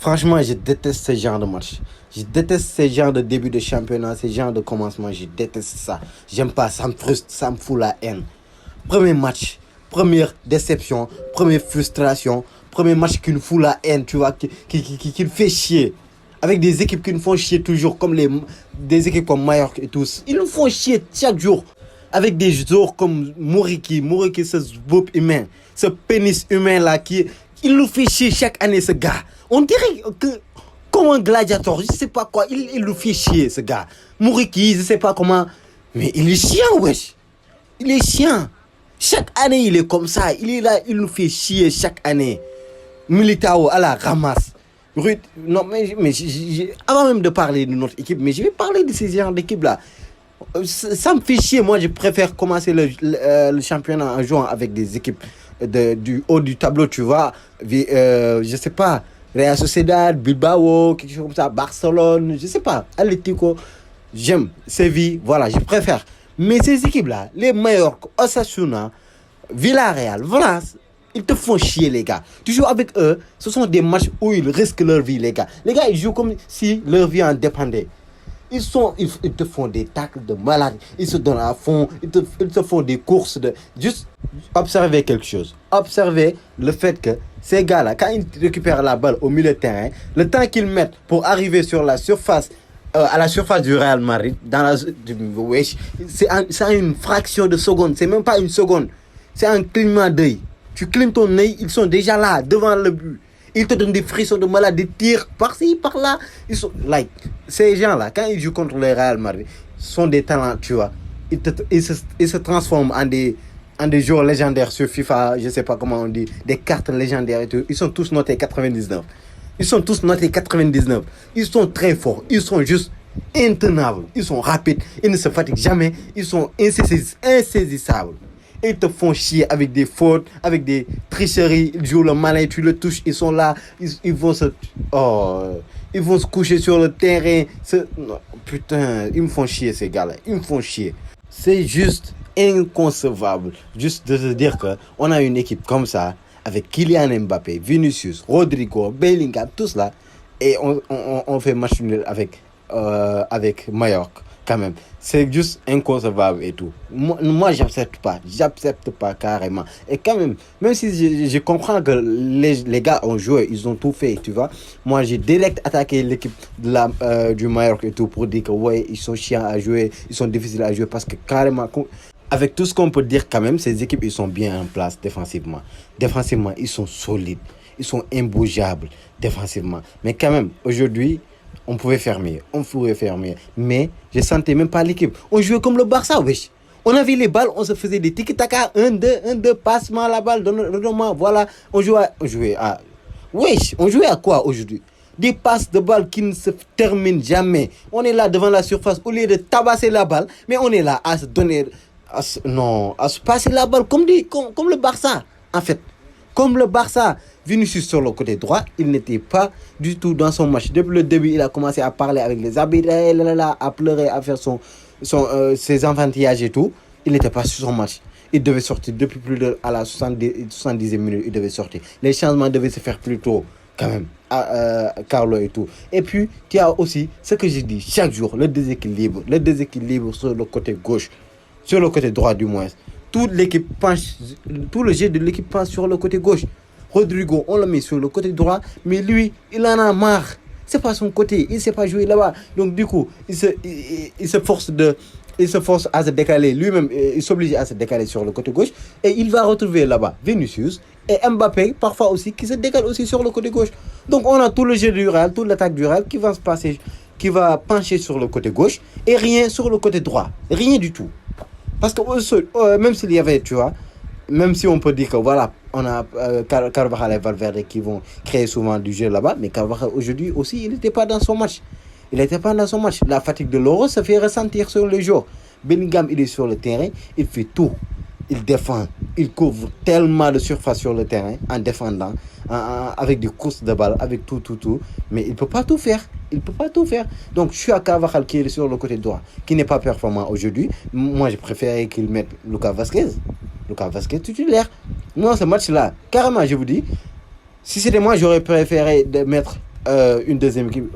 Franchement, je déteste ce genre de match. Je déteste ce genre de début de championnat, ce genre de commencement. Je déteste ça. J'aime pas, ça me frustre, ça me fout la haine. Premier match, première déception, première frustration, premier match qui nous fout la haine, tu vois, qui nous fait chier. Avec des équipes qui nous font chier toujours, comme des équipes comme Mallorca et tous. Ils nous font chier chaque jour. Avec des joueurs comme Moriki, ce bob humain, ce pénis humain là, il nous fait chier chaque année, ce gars. On dirait que, comme un gladiateur, je sais pas quoi, il nous fait chier, ce gars. Moriki, je sais pas comment, mais il est chiant, wesh. Il est chiant. Chaque année, il est comme ça. Il est là, il nous fait chier chaque année. Militao à la ramasse. Non, mais avant même de parler de notre équipe, mais je vais parler de ces genres d'équipe-là. Ça me fait chier. Moi, je préfère commencer le championnat en jouant avec des équipes du haut du tableau, tu vois. Je sais pas, Real Sociedad, Bilbao, quelque chose comme ça, Barcelone, je sais pas, Atlético. J'aime Séville, voilà, je préfère. Mais ces équipes-là, les Mallorca, Osasuna, Villarreal, voilà, ils te font chier, les gars. Tu joues avec eux, ce sont des matchs où ils risquent leur vie, les gars. Les gars, ils jouent comme si leur vie en dépendait. Ils te font des tacles de malade, ils se donnent à fond, ils te font des courses de... Juste observer quelque chose. Observer le fait que ces gars-là, quand ils récupèrent la balle au milieu de terrain, le temps qu'ils mettent pour arriver sur la surface, à la surface du Real Madrid, c'est en une fraction de seconde, c'est même pas une seconde, c'est un clignement d'œil. Tu clignes ton œil, ils sont déjà là, devant le but. Ils te donnent des frissons de malade, des tirs par-ci, par-là. Ces gens-là, quand ils jouent contre le Real Madrid, sont des talents, tu vois. Ils se transforment en des joueurs légendaires sur FIFA, je sais pas comment on dit, des cartes légendaires et tout. Ils sont tous notés 99. Ils sont tous notés 99. Ils sont très forts. Ils sont juste intenables. Ils sont rapides. Ils ne se fatiguent jamais. Ils sont insaisissables. Ils te font chier avec des fautes, avec des tricheries. Ils jouent le malin, tu le touches. Ils sont là. Ils vont se coucher sur le terrain. Non, putain, ils me font chier, ces gars-là. Ils me font chier. C'est juste inconcevable. Juste de se dire qu'on a une équipe comme ça, avec Kylian Mbappé, Vinicius, Rodrigo, Bellingham, tous là, et on fait match nul avec Mallorca, quand même. C'est juste inconcevable et tout. Moi j'accepte pas carrément. Et quand même si je comprends que les gars ont joué, ils ont tout fait, tu vois. Moi, j'ai direct attaqué l'équipe du Mallorca et tout pour dire que, ouais, ils sont chiants à jouer, ils sont difficiles à jouer parce que carrément... Avec tout ce qu'on peut dire quand même, ces équipes, ils sont bien en place défensivement. Défensivement, ils sont solides. Ils sont imbougeables défensivement. Mais quand même, aujourd'hui, on pouvait faire mieux. Mais je sentais même pas l'équipe. On jouait comme le Barça, wesh. On avait les balles, on se faisait des tiki-taka, 1-2, passement la balle, redonnement, voilà. On jouait à... Wesh, on jouait à quoi aujourd'hui? Des passes de balles qui ne se terminent jamais. On est là devant la surface, au lieu de tabasser la balle, mais on est là à se donner... à se passer la balle comme le Barça, en fait. Comme le Barça. Vinicius sur le côté droit, il n'était pas du tout dans son match. Depuis le début, il a commencé à parler avec les arbitres, à pleurer, à faire ses enfantillages et tout. Il n'était pas sur son match. Il devait sortir depuis à la 70e minute, il devait sortir. Les changements devaient se faire plus tôt, quand même, Carlo et tout. Et puis, tu as aussi ce que je dis chaque jour, le déséquilibre sur le côté gauche. Sur le côté droit, du moins. Tout le jeu de l'équipe passe sur le côté gauche. Rodrigo, on le met sur le côté droit, mais lui, il en a marre. C'est pas son côté, il ne sait pas jouer là-bas. Donc, du coup, il se force à se décaler. Lui-même, il s'oblige à se décaler sur le côté gauche. Et il va retrouver là-bas Vinicius et Mbappé, parfois aussi, qui se décalent aussi sur le côté gauche. Donc, on a tout le jeu du Real, toute l'attaque du Real qui va se passer, qui va pencher sur le côté gauche et rien sur le côté droit. Rien du tout. Parce que même s'il y avait, tu vois, même si on peut dire que voilà, on a Carvajal et Valverde qui vont créer souvent du jeu là-bas, mais Carvajal aujourd'hui aussi, il n'était pas dans son match. La fatigue de l'Euro se fait ressentir sur les jours. Bellingham, il est sur le terrain, il fait tout. Il défend, il couvre tellement de surface sur le terrain en défendant, avec des courses de balle, avec tout. Mais il ne peut pas tout faire. Donc, je suis à Carvajal qui est sur le côté droit, qui n'est pas performant aujourd'hui. Moi, je préférais qu'il mette Lucas Vazquez titulaire. Moi, ce match-là, carrément, je vous dis, si c'était moi, j'aurais préféré de mettre une deuxième équipe,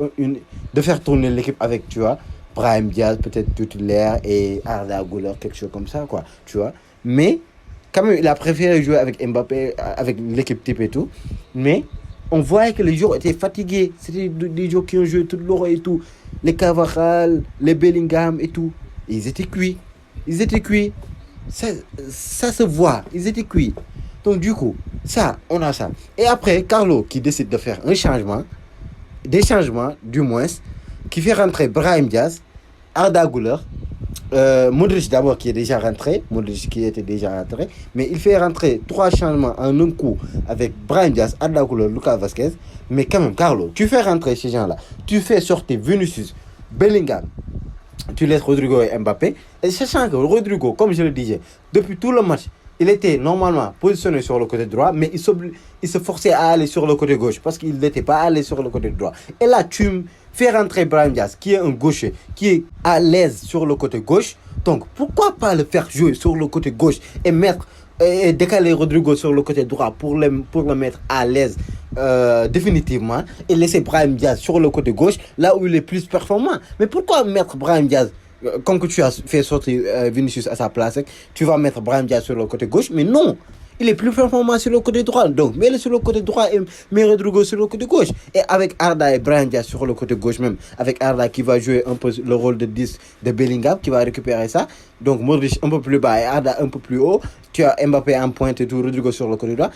de faire tourner l'équipe avec, tu vois, Brahim Diaz, peut-être titulaire, et Arda Güler, quelque chose comme ça, quoi, tu vois. Mais, quand même, il a préféré jouer avec Mbappé, avec l'équipe type et tout. Mais, on voyait que les joueurs étaient fatigués. C'était des joueurs qui ont joué toute l'heure et tout. Les Cavaral, les Bellingham et tout. Ils étaient cuits. Ils étaient cuits. Ça se voit. Ils étaient cuits. Donc, du coup, ça, on a ça. Et après, Carlo qui décide de faire un changement, des changements, du moins, qui fait rentrer Brahim Diaz, Arda Güler, Modric d'abord qui est déjà rentré, Modric qui était déjà rentré, mais il fait rentrer 3 changements en un coup avec Brahim Diaz, Arda Güler, Lucas Vazquez. Mais quand même, Carlo, tu fais rentrer ces gens-là, tu fais sortir Vinicius, Bellingham, tu laisses Rodrigo et Mbappé. Et sachant que Rodrigo, comme je le disais, depuis tout le match, il était normalement positionné sur le côté droit, mais il se forçait à aller sur le côté gauche parce qu'il n'était pas allé sur le côté droit. Et là, tu fais rentrer Brahim Diaz, qui est un gaucher, qui est à l'aise sur le côté gauche. Donc, pourquoi pas le faire jouer sur le côté gauche et décaler Rodrigo sur le côté droit pour le mettre à l'aise définitivement et laisser Brahim Diaz sur le côté gauche, là où il est plus performant. Mais pourquoi mettre Brahim Diaz comme que tu as fait sortir Vinicius à sa place, tu vas mettre Brahim Diaz sur le côté gauche, mais non, il est plus performant sur le côté droit, donc mets-le sur le côté droit et mets Rodrigo sur le côté gauche. Et avec Arda et Brahim Diaz sur le côté gauche même, avec Arda qui va jouer un peu le rôle de 10 de Bellingham, qui va récupérer ça, donc Modric un peu plus bas et Arda un peu plus haut, tu as Mbappé en pointe et tout, Rodrigo sur le côté droit.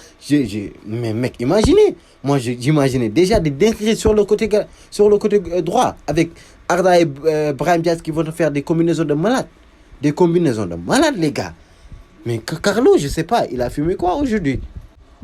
Mais mec, imaginez, moi j'imaginais déjà des dingueries sur le côté droit, avec Arda et Brahim Diaz qui vont faire des combinaisons de malades. Des combinaisons de malades, les gars. Mais Carlo, je sais pas, il a fumé quoi aujourd'hui?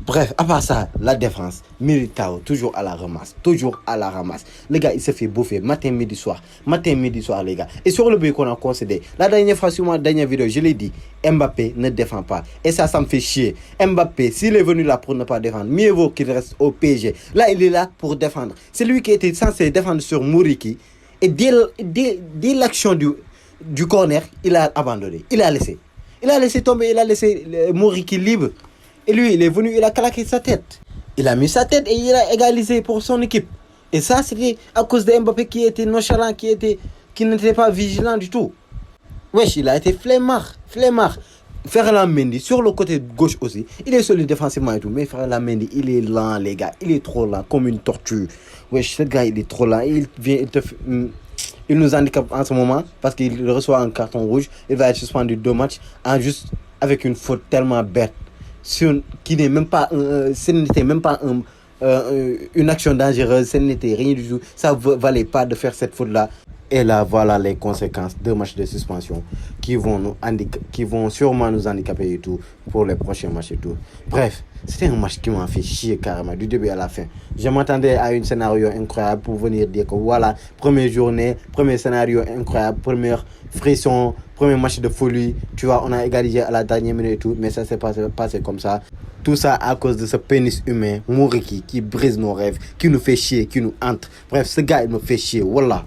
Bref, à part ça, la défense, Militao, toujours à la ramasse. Toujours à la ramasse. Les gars, il se fait bouffer matin, midi, soir. Matin, midi, soir, les gars. Et sur le but qu'on a concédé, la dernière fois sur ma dernière vidéo, je l'ai dit, Mbappé ne défend pas. Et ça me fait chier. Mbappé, s'il est venu là pour ne pas défendre, mieux vaut qu'il reste au PSG. Là, il est là pour défendre. C'est lui qui était censé défendre sur Mouriki. Et dès l'action du corner, il a abandonné. Il a laissé tomber, il a laissé Mouriki libre. Et lui, il est venu, il a claqué sa tête. Il a mis sa tête et il a égalisé pour son équipe. Et ça, c'était à cause de Mbappé qui était nonchalant, qui n'était pas vigilant du tout. Wesh, il a été flemmard. Ferland Mendy, sur le côté gauche aussi, il est solide défensivement et tout. Mais Ferland Mendy, il est lent, les gars. Il est trop lent, comme une tortue. Wesh, ce gars, il est trop lent. Il nous handicape en ce moment parce qu'il reçoit un carton rouge. Il va être suspendu 2 matchs juste avec une faute tellement bête. Qui n'est même pas, ce n'était même pas une action dangereuse, ce n'était rien du tout. Ça ne valait pas de faire cette faute-là. Et là, voilà les conséquences de matchs de suspension qui vont sûrement nous handicaper et tout pour les prochains matchs et tout. Bref, c'était un match qui m'a fait chier carrément du début à la fin. Je m'attendais à un scénario incroyable pour venir dire que voilà, première journée, premier scénario incroyable, première frisson, premier match de folie. Tu vois, on a égalisé à la dernière minute et tout, mais ça s'est passé comme ça. Tout ça à cause de ce pénis humain, Mouriki, qui brise nos rêves, qui nous fait chier, qui nous hante. Bref, ce gars, il me fait chier, voilà.